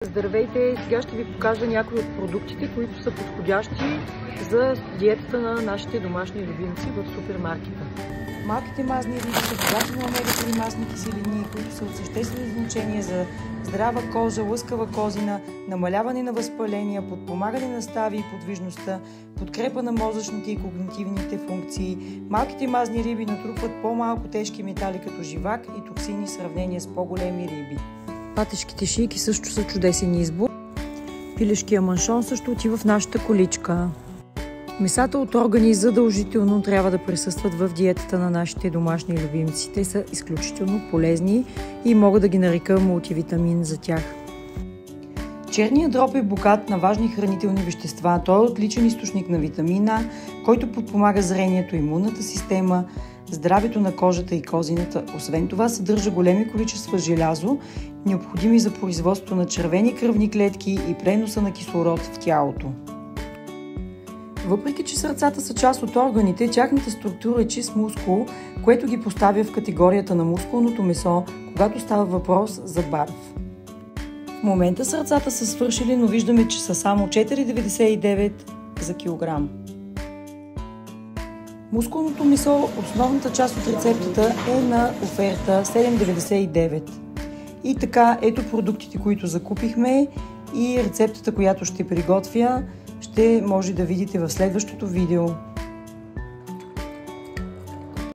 Здравейте! Сега ще ви покажа някои от продуктите, които са подходящи за диетата на нашите домашни любимци в супермаркета. Малките мазни риби са богати на омега-3 масни киселини, които са от съществено значение за здрава кожа, лъскава козина, намаляване на възпаления, подпомагане на стави и подвижността, подкрепа на мозъчните и когнитивните функции. Малките мазни риби натрупват по-малко тежки метали като живак и токсини в сравнение с по-големи риби. Патешките шийки също са чудесен избор. Пилешкия маншон също отива в нашата количка. Месата от органи задължително трябва да присъстват в диетата на нашите домашни любимци. Те са изключително полезни и мога да ги нарека мултивитамин за тях. Черният дроб е богат на важни хранителни вещества. Той е отличен източник на витамина, който подпомага зрението, имунната система, здравето на кожата и козината. Освен това съдържа големи количества желязо, необходими за производството на червени кръвни клетки и преноса на кислород в тялото. Въпреки че сърцата са част от органите, тяхната структура е чист мускул, което ги поставя в категорията на мускулното месо, когато става въпрос за барв. В момента сърцата са свършили, но виждаме, че са само 4,99 за килограм. Мускулното месо, основната част от рецептата е на оферта 7,99. И така, ето продуктите, които закупихме и рецептата, която ще приготвя, ще може да видите в следващото видео.